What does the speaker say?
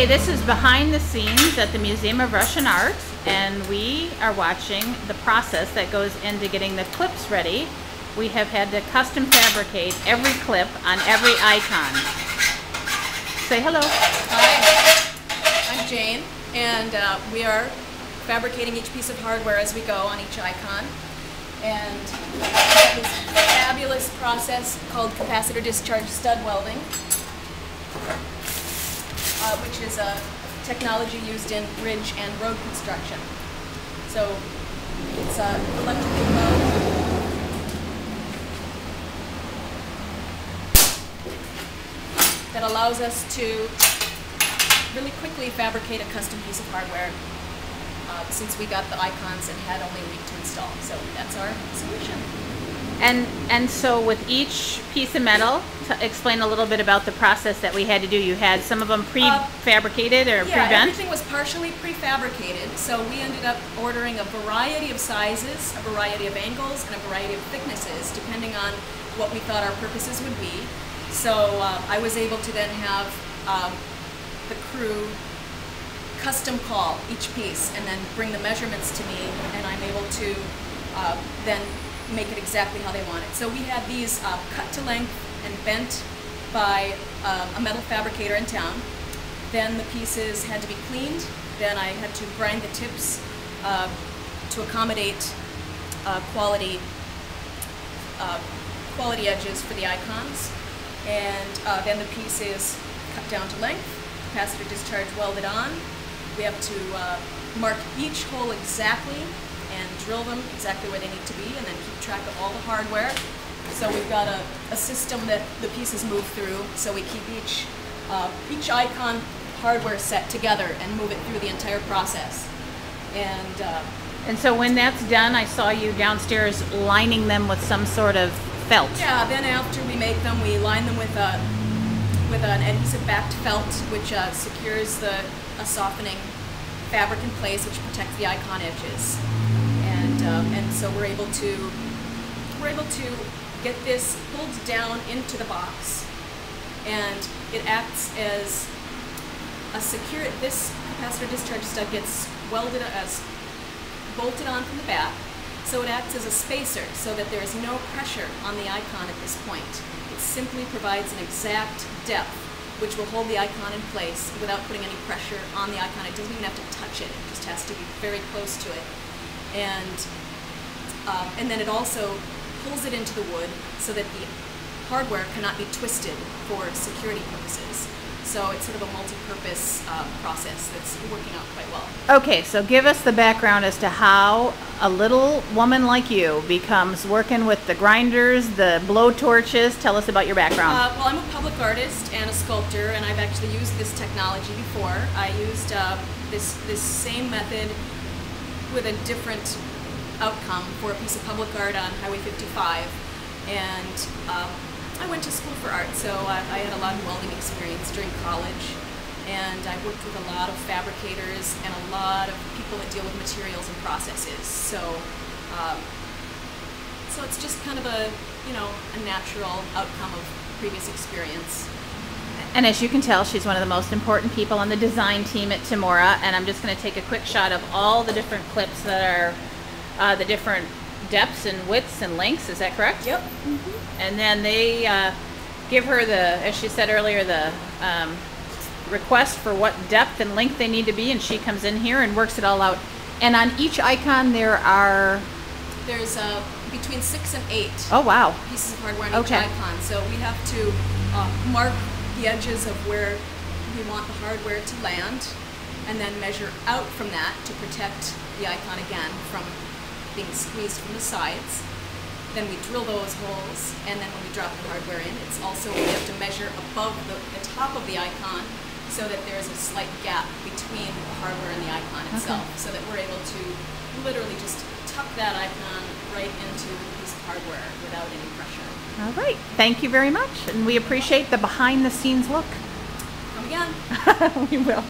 Okay, this is behind the scenes at the Museum of Russian Art, and we are watching the process that goes into getting the clips ready. We have had to custom fabricate every clip on every icon. Say hello. Hi, I'm Jane, and we are fabricating each piece of hardware as we go on each icon. And we have this fabulous process called capacitor discharge stud welding, which is a technology used in bridge and road construction. So it's an electrical weld that allows us to really quickly fabricate a custom piece of hardware since we got the icons and had only a week to install. So that's our solution. And so with each piece of metal, explain a little bit about the process that we had to do. You had some of them pre-fabricated or yeah, pre-bent? Everything was partially prefabricated, so we ended up ordering a variety of sizes, a variety of angles, and a variety of thicknesses, depending on what we thought our purposes would be. So I was able to then have the crew custom call each piece and then bring the measurements to me, and I'm able to then make it exactly how they want it. So we had these cut to length and bent by a metal fabricator in town. Then the pieces had to be cleaned. Then I had to grind the tips to accommodate quality edges for the icons. And then the piece is cut down to length, capacitor discharge welded on. We have to mark each hole exactly and drill them exactly where they need to be, and then keep track of all the hardware. So we've got a system that the pieces move through, so we keep each icon hardware set together and move it through the entire process. And so when that's done, I saw you downstairs lining them with some sort of felt. Yeah, then after we make them, we line them with an adhesive-backed felt, which secures a softening fabric in place, which protects the icon edges. And so we're able to get this pulled down into the box, and it acts as a secure. This capacitor discharge stud gets bolted on from the back, so it acts as a spacer so that there is no pressure on the icon at this point. It simply provides an exact depth which will hold the icon in place without putting any pressure on the icon. It doesn't even have to touch it, it just has to be very close to it. And then it also pulls it into the wood so that the hardware cannot be twisted for security purposes. So it's sort of a multi-purpose process that's working out quite well. Okay, so give us the background as to how a little woman like you becomes working with the grinders, the blow torches. Tell us about your background. Well, I'm a public artist and a sculptor, and I've actually used this technology before. I used this same method with a different outcome for a piece of public art on Highway 55, and I went to school for art, so I had a lot of welding experience during college, and I worked with a lot of fabricators and a lot of people that deal with materials and processes. So it's just kind of a natural outcome of previous experience. And as you can tell, she's one of the most important people on the design team at TMORA, and I'm just going to take a quick shot of all the different clips that are the different depths and widths and lengths. Is that correct? Yep. Mm-hmm. And then they give her as she said earlier, the request for what depth and length they need to be, and she comes in here and works it all out. And on each icon there's between 6 and 8 oh wow pieces of hardware on each icon. So we have to mark the edges of where we want the hardware to land, and then measure out from that to protect the icon again from being squeezed from the sides. Then we drill those holes, and then when we drop the hardware in, it's also, we have to measure above the top of the icon so that there's a slight gap between the hardware and the icon itself, so that we're able to literally just tuck that icon right into the piece of hardware without any pressure. All right, thank you very much, and we appreciate the behind the scenes look. Come again. We will.